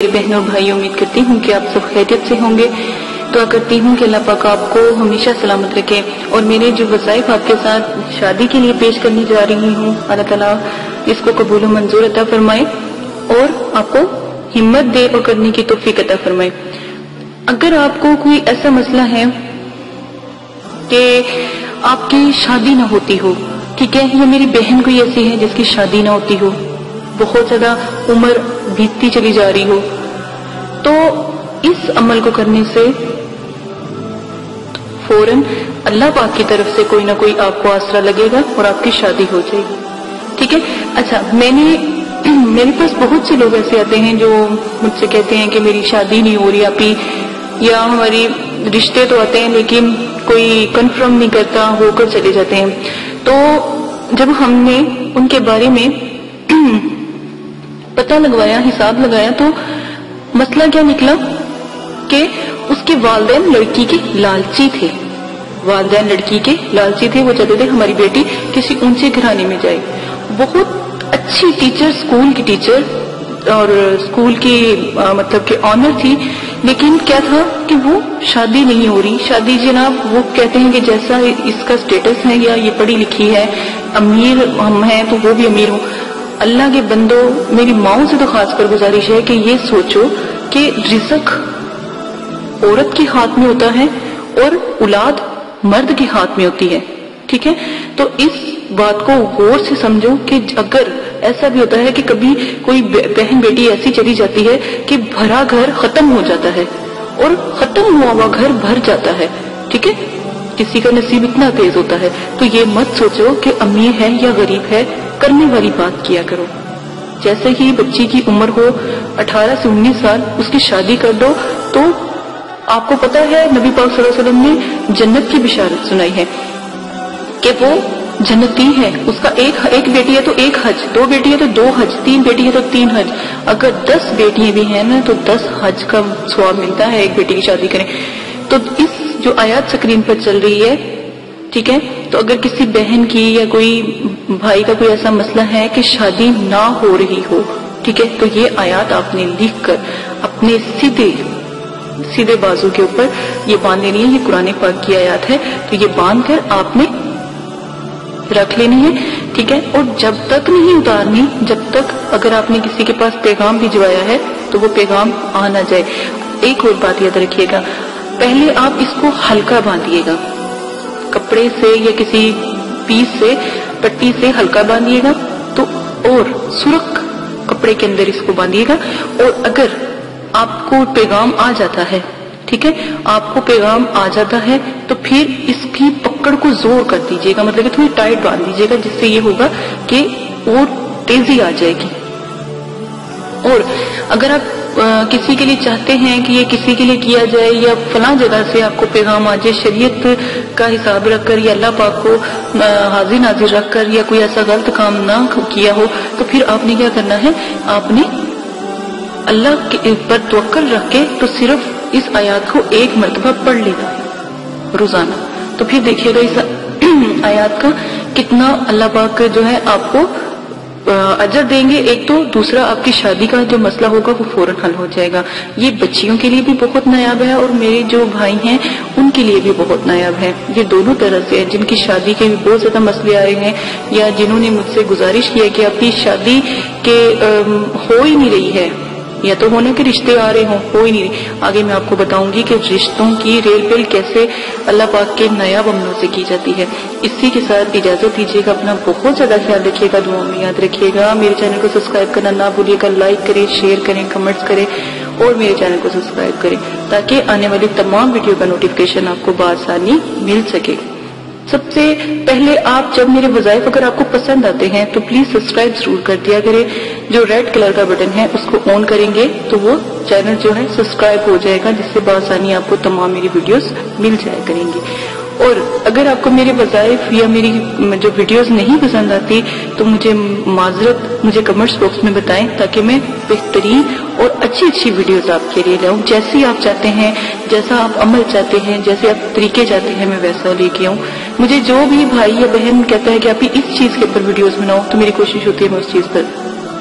میرے بہنوں اور بھائی، امید کرتی ہوں کہ آپ سب خیریت سے ہوں گے۔ دعا کرتی ہوں کہ اللہ پاک آپ کو ہمیشہ سلامت رکھے، اور میرے جو وظائف آپ کے ساتھ شادی کے لیے پیش کرنے جا رہی ہوں، اللہ تعالیٰ اس کو قبول و منظور عطا فرمائے اور آپ کو ہمت دے اور کرنے کی توفیق عطا فرمائے۔ اگر آپ کو کوئی ایسا مسئلہ ہے کہ آپ کی شادی نہ ہوتی ہو، ٹھیک ہے، یا میری بہن کوئی ایسی ہے جس کی شادی نہ ہوتی ہو، بہت زیادہ عمر بیتتی چلی جا رہی ہو، تو اس عمل کو کرنے سے فوراً اللہ پاک کی طرف سے کوئی نہ کوئی آپ کو آسرا لگے گا اور آپ کی شادی ہو جائے گی، ٹھیک ہے۔ اچھا، میرے پاس بہت سے لوگ ایسے آتے ہیں جو مجھ سے کہتے ہیں کہ میری شادی نہیں ہو رہی آپی، یا ہماری رشتے تو آتے ہیں لیکن کوئی کنفرم نہیں کرتا، ہو کر چلے جاتے ہیں۔ تو جب ہم نے ان کے بارے میں پتہ لگوایا، حساب لگایا، تو مسئلہ کیا نکلا کہ اس کے والدین لڑکی کے لالچی تھے، والدین لڑکی کے لالچی تھے، وہ چاہتے تھے ہماری بیٹی کسی اونچے گھرانے میں جائے، بہت اچھی ٹیچر، اسکول کی ٹیچر اور اسکول کی مطلب کہ آنر تھی، لیکن کیا تھا کہ وہ شادی نہیں ہو رہی۔ شادی جناب وہ کہتے ہیں کہ جیسا اس کا سٹیٹس ہے یا یہ پڑھی لکھی ہے، امیر ہم ہیں تو وہ بھی امیر ہوں۔ اللہ کے بندوں، میری ماؤں سے تو خاص کر گزارش ہے کہ یہ سوچو کہ رزق عورت کے ہاتھ میں ہوتا ہے اور اولاد مرد کے ہاتھ میں ہوتی ہے، ٹھیک ہے۔ تو اس بات کو غور سے سمجھو کہ اگر ایسا بھی ہوتا ہے کہ کبھی کوئی بہن بیٹی ایسی چلی جاتی ہے کہ بھرا گھر ختم ہو جاتا ہے اور ختم ہوا ہوا گھر بھر جاتا ہے، ٹھیک ہے، کسی کا نصیب اتنا تیز ہوتا ہے، تو یہ مت سوچو کہ امیر ہے یا غریب ہے، کرنے والی بات کیا کرو۔ جیسے ہی بچی کی عمر ہو 18 سے 19 سال، اس کی شادی کر دو۔ تو آپ کو پتا ہے نبی پاک صلی اللہ علیہ وسلم نے جنت کی بشارت سنائی ہے کہ وہ جنتی ہے، اس کا ایک بیٹی ہے تو ایک حج، 2 بیٹی ہے تو 2 حج، 3 بیٹی ہے تو 3 حج، اگر 10 بیٹیاں بھی ہیں نا تو 10 حج کا ثواب ملتا ہے ایک بیٹی کی شادی کریں۔ تو اس جو آیات سکرین پر چل رہی ہے، ٹھیک ہے، تو اگر کسی بہن کی یا کوئی بھائی کا کوئی ایسا مسئلہ ہے کہ شادی نہ ہو رہی ہو، ٹھیک ہے، تو یہ آیات آپ نے لکھ کر اپنے سیدھے بازو کے اوپر یہ باندھ لینی ہے۔ یہ قرآن پاک کی آیات ہے، تو یہ باندھ کر آپ نے رکھ لینی ہے، ٹھیک ہے۔ اور جب تک نہیں اتارنی، جب تک اگر آپ نے کسی کے پاس پیغام بھجوایا ہے تو وہ پیغام آ نہ جائے۔ ایک اور بات یاد رکھیے گا، پہلے آپ اس کو ہلکا باندھیے گا، کپڑے سے یا کسی پیس سے، پٹی سے ہلکا باندھیے گا، تو اور سرخ کپڑے کے اندر اس کو باندھیے گا۔ اور اگر آپ کو پیغام آ جاتا ہے، ٹھیک ہے، آپ کو پیغام آ جاتا ہے، تو پھر اس کی پکڑ کو زور کر دیجیے گا، مطلب کہ تھوڑی ٹائٹ باندھ دیجیے گا، جس سے یہ ہوگا کہ اور تیزی آ جائے گی۔ اور اگر آپ کسی کے لیے چاہتے ہیں کہ یہ کسی کے لیے کیا جائے یا فلاں جگہ سے آپ کو پیغام آ جائے، شریعت کا حساب رکھ کر یا اللہ پاک کو حاضر ناظر رکھ کر، یا کوئی ایسا غلط کام نہ کیا ہو، تو پھر آپ نے کیا کرنا ہے، آپ نے اللہ کے پر توکل رکھ کے تو صرف اس آیات کو 1 مرتبہ پڑھ لینا ہے روزانہ۔ تو پھر دیکھیے گا اس آیات کا کتنا اللہ پاک جو ہے آپ کو اجر دیں گے، ایک تو، دوسرا آپ کی شادی کا جو مسئلہ ہوگا وہ فوراً حل ہو جائے گا۔ یہ بچیوں کے لیے بھی بہت نایاب ہے اور میرے جو بھائی ہیں ان کے لیے بھی بہت نایاب ہے، یہ دونوں طرح سے ہے، جن کی شادی کے بھی بہت زیادہ مسئلے آئے ہیں، یا جنہوں نے مجھ سے گزارش کی ہے کہ اپنی شادی کے ہو ہی نہیں رہی ہے، یا تو ہونے کے رشتے آ رہے ہوں، ہو ہی نہیں رہی۔ آگے میں آپ کو بتاؤں گی کہ رشتوں کی ریل پیل کیسے اللہ پاک کے نایاب عملوں سے کی جاتی ہے۔ اسی کے ساتھ اجازت دیجیے گا، اپنا بہت زیادہ خیال رکھیے گا، دعاؤں میں یاد رکھیے گا۔ میرے چینل کو سبسکرائب کرنا نہ بھولیے گا، لائک کریں، شیئر کریں، کمنٹس کریں، اور میرے چینل کو سبسکرائب کریں تاکہ آنے والی تمام ویڈیو کا نوٹیفیکیشن آپ کو بآسانی مل سکے۔ سب سے پہلے آپ جب میرے وظائف اگر آپ کو پسند آتے ہیں تو پلیز سبسکرائب ضرور کر دیا کریں، جو ریڈ کلر کا بٹن ہے اس کو آن کریں گے تو وہ چینل جو ہے سبسکرائب ہو جائے گا، جس سے بآسانی آپ کو تمام میری ویڈیوز مل جایا کریں گی۔ اور اگر آپ کو میرے وظائف یا میری جو ویڈیوز نہیں پسند آتی تو معذرت مجھے کمنٹس باکس میں بتائیں تاکہ میں بہترین اور اچھی ویڈیوز آپ کے لیے لاؤں، جیسی آپ چاہتے ہیں، جیسا آپ عمل چاہتے ہیں، جیسے آپ طریقے چاہتے ہیں، میں ویسا لے کے آؤں۔ مجھے جو بھی بھائی یا بہن کہتا ہے کہ آپ اس چیز کے اوپر ویڈیوز بناؤ تو میری کوشش ہوتی ہے میں اس چیز پر